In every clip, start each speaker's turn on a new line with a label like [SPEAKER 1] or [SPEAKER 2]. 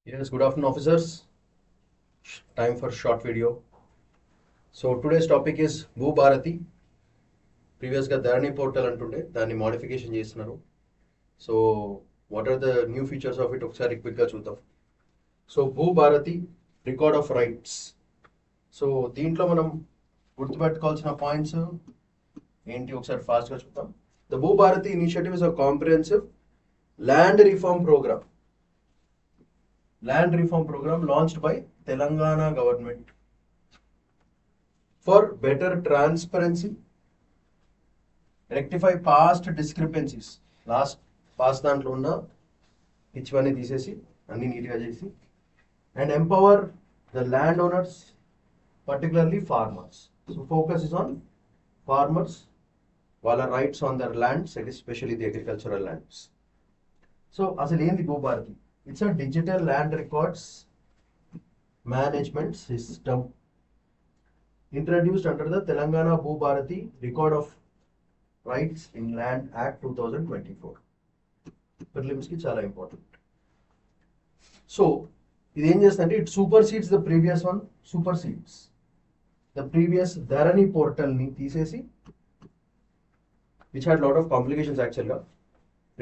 [SPEAKER 1] Yes, good afternoon, officers. Time for short video. So today's topic is Bhu Bharati. ప్రీవియస్గా ధరణి portal అంటుండే దాన్ని modification చేస్తున్నారు. So what are the new features of it ఒకసారి క్విక్గా చూద్దాం. So Bhu Bharati record of rights. So దీంట్లో మనం గుర్తుపెట్టుకోవాల్సిన పాయింట్స్ ఏంటి ఒకసారి ఫాస్ట్గా చూద్దాం. The Bhu Bharati initiative is a comprehensive land reform programme. Land reform program launched by Telangana government for better transparency, rectify past discrepancies. Past దాంట్లో ఉన్న ఇచ్చివన్నీ తీసేసి అన్ని నీట్గా చేసి and empower the landowners, particularly farmers. So focus is on farmers, వాళ్ళ rights on their lands, especially the agricultural lands. So అసలు ఏంది Bhubharati? It's a digital land records management system introduced under the Telangana Bhu Bharati Record of Rights in Land Act 2024. Prelims ki chala important. So, ఇది ఏం చేస్తుందంటే it supersedes the previous one, supersedes the previous Dharani portal ని తీసేసి, which had lot of complications actually.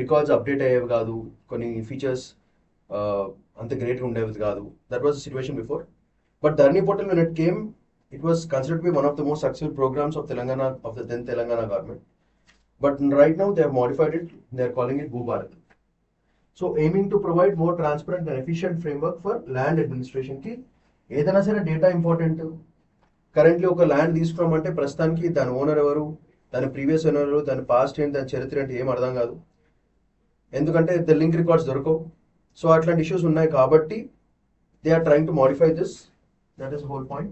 [SPEAKER 1] Records update అయ్యేవి కాదు, కొన్ని features అంత గ్రేట్గా ఉండేది కాదు. That was the situation before. But Dharani portal when it came, it was considered to be one of the most successful programs of Telangana, of the then Telangana government. But right now they have modified it. They are calling it Bhu Bharati. So aiming to provide more transparent and efficient framework for land administration కి ఏదైనా సరే data important. Currently ఒక land తీసుకున్నామంటే ప్రస్తుతానికి దాని owner ఎవరు, దాని previous owner ఎవరు, దాని పాస్ట్ ఏంటి, దాని చరిత్ర ఏంటి ఏం అర్థం కాదు, ఎందుకంటే ద లింక్ రికార్డ్స్ దొరకవు. సో అట్లాంటి ఇష్యూస్ ఉన్నాయి కాబట్టి they are trying to modify this. That is whole point.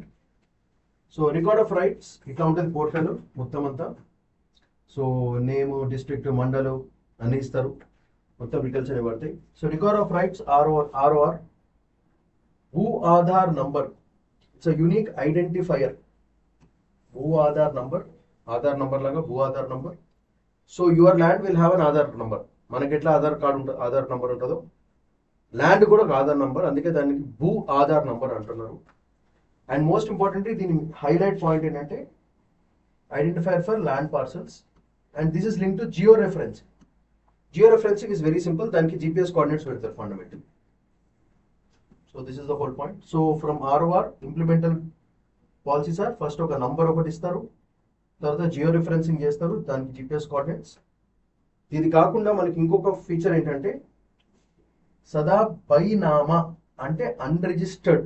[SPEAKER 1] So record of rights ఇట్లా ఉంటుంది పోర్టల్ మొత్తం అంతా. సో నేమ్, డిస్ట్రిక్ట్, మండలు అన్ని ఇస్తారు, మొత్తం డీటెయిల్స్ అనేవి పడతాయి. So record of rights ROR, Bhu Aadhaar number. It's a unique identifier. Bhu Aadhaar number, Aadhaar number లాగా Bhu Aadhaar number. So your land will have an Aadhaar number. మనకి ఎట్లా ఆధార్ కార్డు ఉంటుంది, ఆధార్ నంబర్ ఉంటుందో ల్యాండ్ కూడా ఒక ఆధార్ నంబర్, అందుకే దానికి భూ ఆధార్ నంబర్ అంటున్నారు. అండ్ మోస్ట్ ఇంపార్టెంట్లీ దీని హైలైట్ పాయింట్ ఏంటంటే identifier for land parcels. And this is link to geo referencing. Geo referencing is very simple, దానికి జీపీఎస్ కోఆర్డినేట్స్ పెడతారు fundamental. So this is the whole point. So from ROR implemental policies are, first ఒక number ఒకటి ఇస్తారు, తర్వాత Jio referencing చేస్తారు, దానికి GPS coordinates. ఇది కాకుండా మనకి ఇంకొక ఫీచర్ ఏంటంటే సదా బైనామా, అంటే unregistered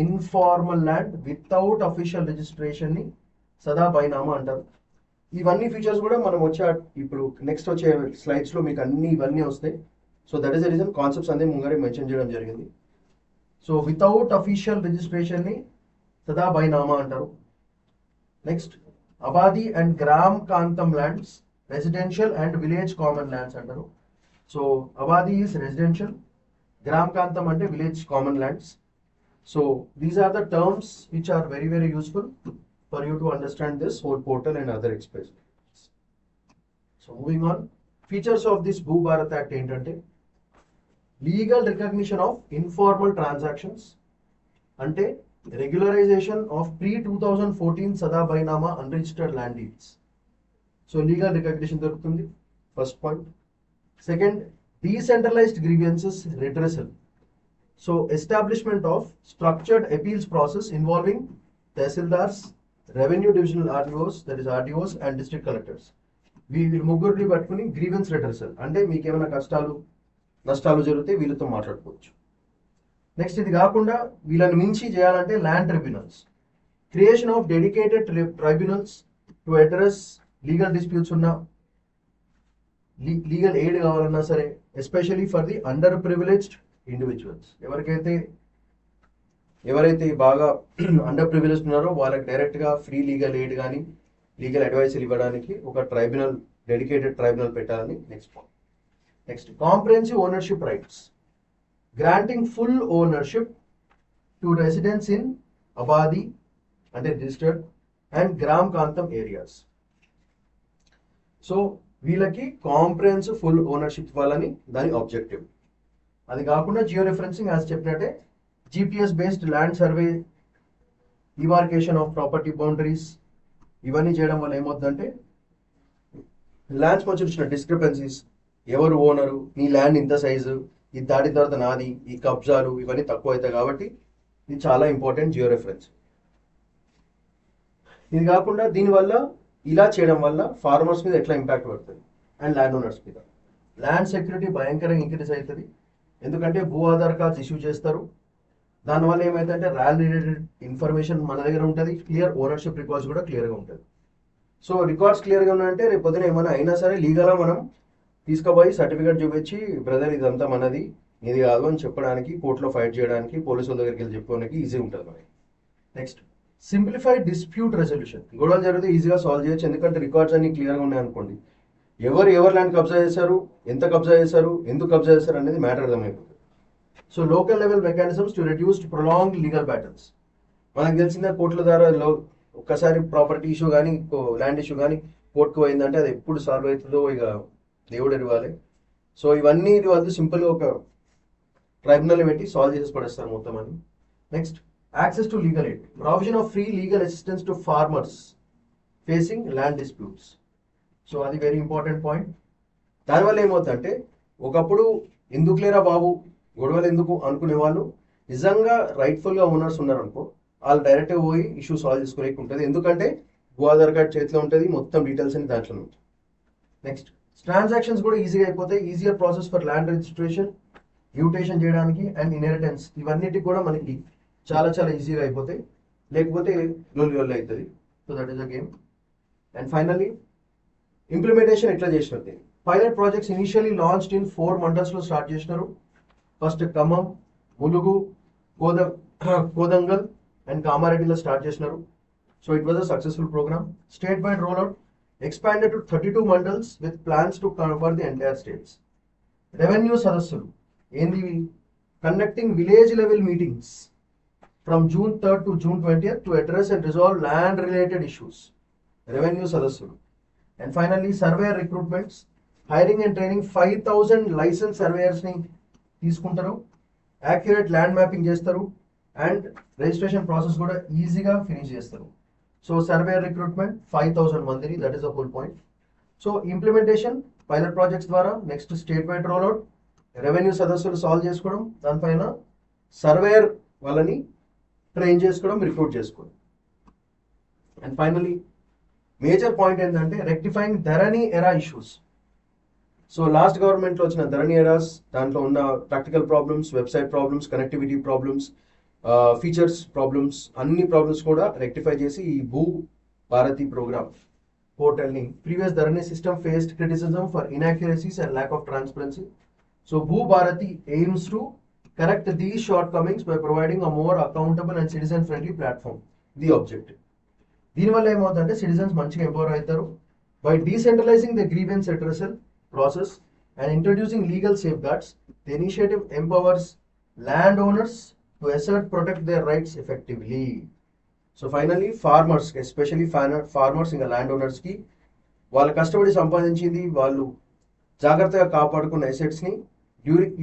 [SPEAKER 1] informal land without official registration ని సదా బైనామా అంటారు. ఇవన్నీ ఫీచర్స్ కూడా మనం ఇప్పుడు నెక్స్ట్ వచ్చే స్లైడ్స్ లో మీకు అన్ని ఇవన్నీ వస్తాయి. So that is the reason concepts అన్ని ముంగరే మెన్షన్ చేయడం జరిగింది. సో వితౌట్ అఫీషియల్ రిజిస్ట్రేషన్ ని సదా బైనామా అంటారు. నెక్స్ట్ అబాది అండ్ గ్రామ్ కాంతం lands, residential and village common lands అంటారు. సో అబాది ఈస్ రెసిడెన్షియల్, గ్రామ్ కాంతం అంటే village common lands. So these are the terms which are very very useful for you to understand this whole portal and other expressions. So moving on, features of this Bhu Bharat act ఏంటంటే legal recognition of informal transactions, అంటే regularisation of pre-2014 సదా బైనామా unregistered land deals. So legal recognition దొరుకుతుంది, first point. Second, decentralised grievances redressal. So establishment of structured appeals process involving tahsildars, revenue divisional RDOs, that is RDOs and district collectors. వీళ్ళు ముగ్గురిని పట్టుకుని grievance redressal, అంటే మీకు ఏమైనా కష్టాలు నష్టాలు జరిగితే వీళ్ళతో మాట్లాడుకోవచ్చు. నెక్స్ట్ ఇది కాకుండా వీళ్ళని మించి చేయాలంటే land tribunals, creation of dedicated tribunals to address legal disputes ఉన్న, లీగల్ ఎయిడ్ కావాలన్నా సరే, especially for the underprivileged individuals. ఎవరైతే బాగా అండర్ ప్రివిలేజ్డ్ ఉన్నారో వాళ్ళకి డైరెక్ట్గా ఫ్రీ లీగల్ ఎయిడ్ కానీ లీగల్ అడ్వైజులు ఇవ్వడానికి ఒక ట్రైబ్యునల్, డెడికేటెడ్ ట్రైబ్యునల్ పెట్టాలని next point. Next comprehensive ownership rights, granting full ownership to residence in అబాది అంటే రిజిస్టర్డ్ అండ్ గ్రామ్ కాంతం ఏరియాస్. సో వీళ్ళకి కాంప్రిహెన్సివ్ ఫుల్ ఓనర్షిప్ ఇవ్వాలని దాని ఆబ్జెక్టివ్. అది కాకుండా జియో రిఫరెన్సింగ్ యాజ్ చెప్పినట్టే GPS based land survey, demarcation of property boundaries, ఇవన్నీ చేయడం వల్ల ఏమవుతుందంటే ల్యాండ్స్ మధ్య వచ్చిన డిస్క్రిపెన్సీస్, ఎవరు ఓనరు, నీ ల్యాండ్ ఇంత సైజు, ఇది దాటిన తర్వాత నాది, ఈ కబ్జాలు ఇవన్నీ తక్కువ అవుతాయి. కాబట్టి ఇది చాలా ఇంపార్టెంట్ జియో రెఫరెన్స్. ఇది కాకుండా దీనివల్ల ఇలా చేయడం వల్ల ఫార్మర్స్ మీద ఎట్లా ఇంపాక్ట్ పడుతుంది అండ్ ల్యాండ్ ఓనర్స్ మీద. ల్యాండ్ సెక్యూరిటీ భయంకరంగా ఇంక్రీజ్ అవుతుంది. ఎందుకంటే భూ ఆధార్ కార్డ్స్ ఇష్యూ చేస్తారు. దానివల్ల ఏమైందంటే ల్యాండ్ రిలేటెడ్ ఇన్ఫర్మేషన్ మన దగ్గర ఉంటుంది, క్లియర్ ఓనర్షిప్ రికార్డ్స్ కూడా క్లియర్గా ఉంటుంది. సో రికార్డ్స్ క్లియర్గా ఉన్నాయంటే రేపు పొద్దున ఏమైనా అయినా సరే లీగల్గా మనం తీసుకుపోయి సర్టిఫికేట్ చూపించి బ్రదర్ ఇదంతా మనది, ఇది కాదు అని చెప్పడానికి, కోర్టులో ఫైట్ చేయడానికి, పోలీసుల దగ్గరికి వెళ్ళి చెప్పుకోవడానికి ఈజీ ఉంటుంది మనకి. Next simplified dispute resolution. గొడవలు జరిగితే ఈజీగా సాల్వ్ చేయొచ్చు, ఎందుకంటే రికార్డ్స్ అన్ని క్లియర్గా ఉన్నాయి అనుకోండి. ఎవరు ల్యాండ్ కబ్జా చేశారు, ఎంత కబ్జా చేశారు, ఎందుకు కబ్జా చేశారు అనేది మ్యాటర్ అర్థమైపోతుంది. So local level mechanisms to reduce prolong legal battles. మనకు తెలిసిందే కోర్టుల ద్వారా ఒక్కసారి ప్రాపర్టీ ఇష్యూ కానీ ల్యాండ్ ఇష్యూ కానీ కోర్టుకు పోయిందంటే అది ఎప్పుడు సాల్వ్ అవుతుందో ఇక దేవుడు ఇవ్వాలి. సో ఇవన్నీ వాళ్ళు సింపుల్గా ఒక ట్రైబ్యునల్ పెట్టి సాల్వ్ చేసి పడేస్తారు మొత్తం అని. Next access to legal aid, provision of free legal assistance to farmers facing land disputes. So అది వెరీ ఇంపార్టెంట్ పాయింట్. దానివల్ల ఏమవుతుందంటే ఒకప్పుడు ఎందుకు లేరా బాబు గొడవలు ఎందుకు అనుకునే వాళ్ళు నిజంగా రైట్ఫుల్గా ఓనర్స్ ఉన్నారనుకో, వాళ్ళు డైరెక్ట్గా పోయి ఇష్యూ సాల్వ్ చేసుకోలేక ఉంటుంది. ఎందుకంటే భూ ఆధార్ కార్డ్ చేతిలో ఉంటుంది, మొత్తం డీటెయిల్స్ అని దాంట్లో ఉంటుంది. నెక్స్ట్ ట్రాన్సాక్షన్స్ కూడా ఈజీగా అయిపోతాయి. Easier process for land registration, mutation చేయడానికి అండ్ ఇన్హెరిటెన్స్, ఇవన్నిటికి కూడా మనకి చాలా చాలా ఈజీగా అయిపోతాయి. లేకపోతే లొల్లి అవుతుంది. So that is a game. And finally implementation ఎట్లా చేసినది. Pilot projects initially launched in 4 మండల్స్లో స్టార్ట్ చేసినారు. ఫస్ట్ ఖమ్మం, ములుగు, కోదంగల్ అండ్ కామారెడ్డిలో స్టార్ట్ చేసినారు. So it was a successful programme. State wide roll out expanded to 32 mandals with plans to cover the entire states. Revenue Sadasulu, conducting village level meetings from June 3rd to June 20th to address and resolve land related issues. Revenue Sadasulu. And finally, surveyor recruitments, hiring and training 5,000 licensed surveyors ni తీసుకుంటారు. Accurate land mapping చేస్తారు and registration process కూడా ఈజీగా finish చేస్తారు. So surveyor recruitment 5,000 మందిని, that is the whole point. So implementation pilot projects ద్వారా, next state wide rollout, revenue సదస్సులు solve చేసుకోవడం, దానిపైన సర్వేయర్ వాళ్ళని ట్రైన్ చేసుకోవడం, రిక్రూట్ చేసుకోవడం. అండ్ ఫైనలీ మేజర్ పాయింట్ ఏంటంటే rectifying Dharani error issues. So last గవర్నమెంట్లో వచ్చిన ధరణి ఎరాస్, దాంట్లో ఉన్న practical problems, website problems, connectivity problems, features problems, అన్ని ప్రాబ్లమ్స్ కూడా రెక్టిఫై చేసి ఈ భూ భారతి ప్రోగ్రామ్ పోర్టల్ని, previous Dharani system faced criticism for inaccuracies and lack of transparency. So Bhu Bharati aims to correct these shortcomings by providing a more accountable and citizen friendly platform. The objective. దీనివల్ల ఏమవుతుందంటే citizens మంచిగా empower అవుతారు. By decentralising the grievance addressal process and introducing legal safeguards, the initiative empowers landowners to assert protect their rights effectively. So finally farmers, especially farmers ఇంకా landowners కి వాళ్ళ కష్టపడి సంపాదించింది వాళ్ళు జాగ్రత్తగా కాపాడుకున్న అసెట్స్ ని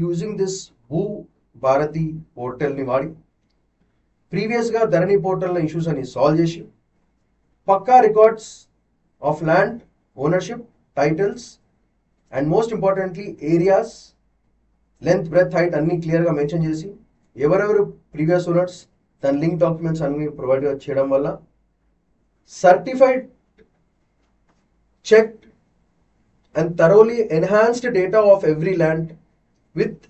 [SPEAKER 1] using this Bhu Bharati portal ని వాడి ప్రీవియస్ గా ధరణి పోర్టల్ ఇష్యూస్ అని సాల్వ్ చేసి పక్కా records of land ownership, titles and most importantly areas, length, breadth, height అన్ని క్లియర్గా మెన్షన్ చేసి ఎవరెవరు ప్రీవియస్ ఓనర్స్ దాని లింక్ డాక్యుమెంట్స్ అన్ని ప్రొవైడ్ చేయడం వల్ల certified, checked and thoroughly enhanced data of every land with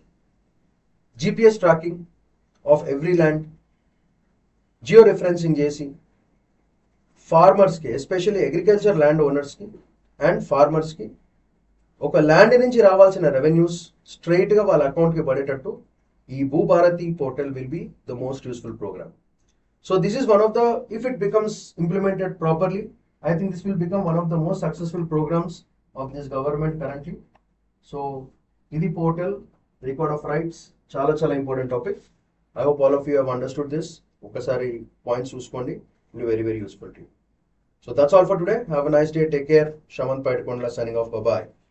[SPEAKER 1] GPS tracking of every land, geo referencing చేసి ఫార్మర్స్కి, ఎస్పెషల్లీ అగ్రికల్చర్ ల్యాండ్ ఓనర్స్కి అండ్ ఫార్మర్స్కి ఒక ల్యాండ్ నుంచి రావాల్సిన రెవెన్యూస్ స్ట్రైట్గా వాళ్ళ అకౌంట్కి పడేటట్టు ఈ Bhu Bharati portal will be the most useful programme. So this is one of the, if it becomes implemented properly, I think this will become one of the most successful programmes of this government currently. So ఇది portal, record of rights, చాలా చాలా important topic. I hope all of you have understood this. ఒకసారి points చూసుకోండి, it very very useful to you. So that's all for today. Have a nice day. Take care. Shamanth Paitakonda signing off. Bye bye.